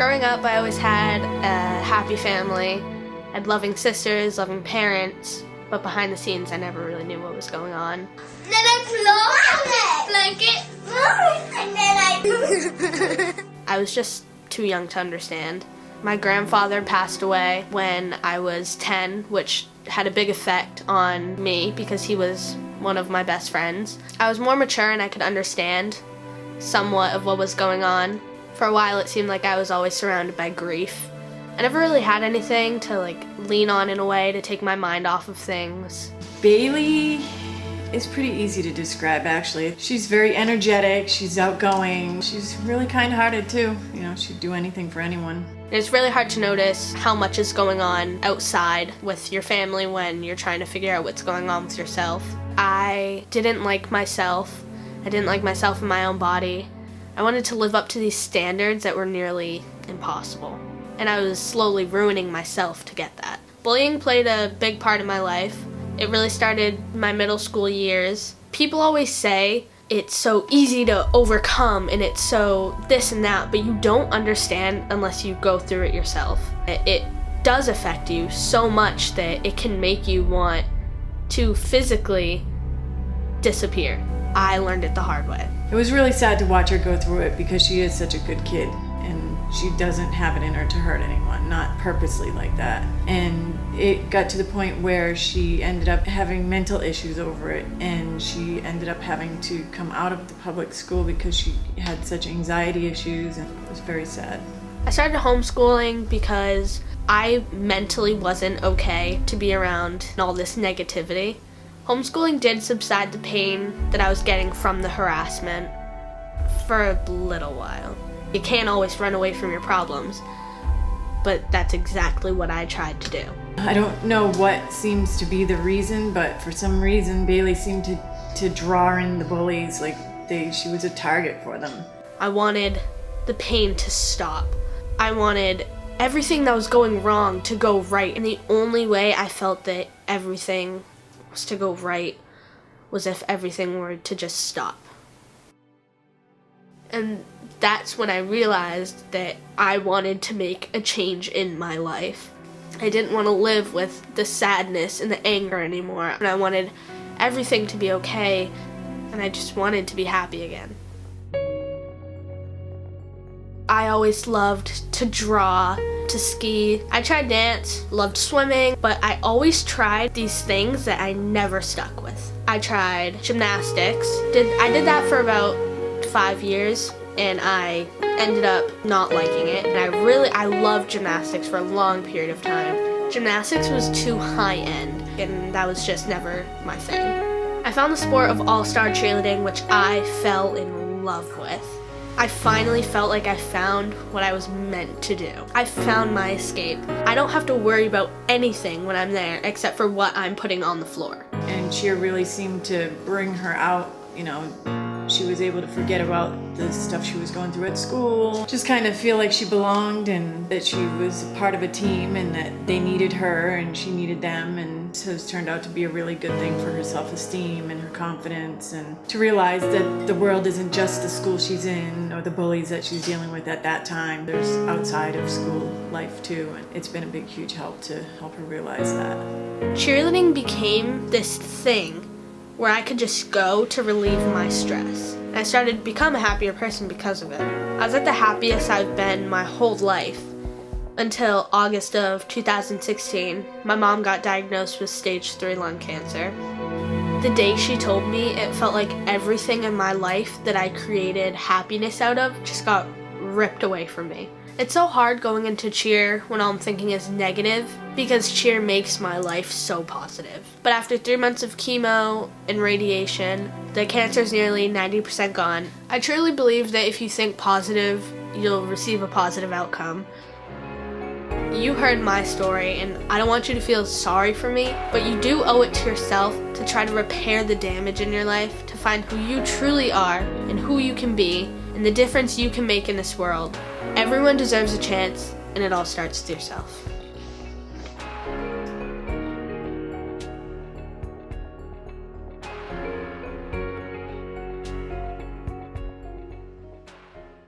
Growing up, I always had a happy family. I had loving sisters, loving parents, but behind the scenes, I never really knew what was going on. Then I blanket, and then I was just too young to understand. My grandfather passed away when I was 10, which had a big effect on me because he was one of my best friends. I was more mature and I could understand somewhat of what was going on. For a while, it seemed like I was always surrounded by grief. I never really had anything to lean on in a way to take my mind off of things. Bailey is pretty easy to describe, actually. She's very energetic, she's outgoing, she's really kind-hearted too. You know, she'd do anything for anyone. It's really hard to notice how much is going on outside with your family when you're trying to figure out what's going on with yourself. I didn't like myself. I didn't like myself in my own body. I wanted to live up to these standards that were nearly impossible. And I was slowly ruining myself to get that. Bullying played a big part in my life. It really started in my middle school years. People always say it's so easy to overcome and it's so this and that, but you don't understand unless you go through it yourself. It does affect you so much that it can make you want to physically disappear. I learned it the hard way. It was really sad to watch her go through it because she is such a good kid and she doesn't have it in her to hurt anyone, not purposely like that. And it got to the point where she ended up having mental issues over it, and she ended up having to come out of the public school because she had such anxiety issues, and it was very sad. I started homeschooling because I mentally wasn't okay to be around all this negativity. Homeschooling did subside the pain that I was getting from the harassment for a little while. You can't always run away from your problems, but that's exactly what I tried to do. I don't know what seems to be the reason, but for some reason Bailey seemed to draw in the bullies she was a target for them. I wanted the pain to stop. I wanted everything that was going wrong to go right, and the only way I felt that everything was to go right was if everything were to just stop. And that's when I realized that I wanted to make a change in my life. I didn't want to live with the sadness and the anger anymore, and I wanted everything to be okay, and I just wanted to be happy again. I always loved to draw, to ski. I tried dance, loved swimming, but I always tried these things that I never stuck with. I tried gymnastics. I did that for about 5 years, and I ended up not liking it. And I loved gymnastics for a long period of time. Gymnastics was too high-end, and that was just never my thing. I found the sport of all-star cheerleading, which I fell in love with. I finally felt like I found what I was meant to do. I found my escape. I don't have to worry about anything when I'm there except for what I'm putting on the floor. And cheer really seemed to bring her out, you know. She was able to forget about the stuff she was going through at school, just kind of feel like she belonged and that she was part of a team and that they needed her and she needed them, and so it's turned out to be a really good thing for her self-esteem and her confidence, and to realize that the world isn't just the school she's in or the bullies that she's dealing with at that time. There's outside of school life too, and it's been a big, huge help to help her realize that. Cheerleading became this thing where I could just go to relieve my stress. And I started to become a happier person because of it. I was at the happiest I've been my whole life until August of 2016. My mom got diagnosed with stage 3 lung cancer. The day she told me, it felt like everything in my life that I created happiness out of just got ripped away from me. It's so hard going into cheer when all I'm thinking is negative, because cheer makes my life so positive. But after 3 months of chemo and radiation, the cancer is nearly 90% gone. I truly believe that if you think positive, you'll receive a positive outcome. You heard my story, and I don't want you to feel sorry for me, but you do owe it to yourself to try to repair the damage in your life, to find who you truly are and who you can be, and the difference you can make in this world. Everyone deserves a chance, and it all starts with yourself.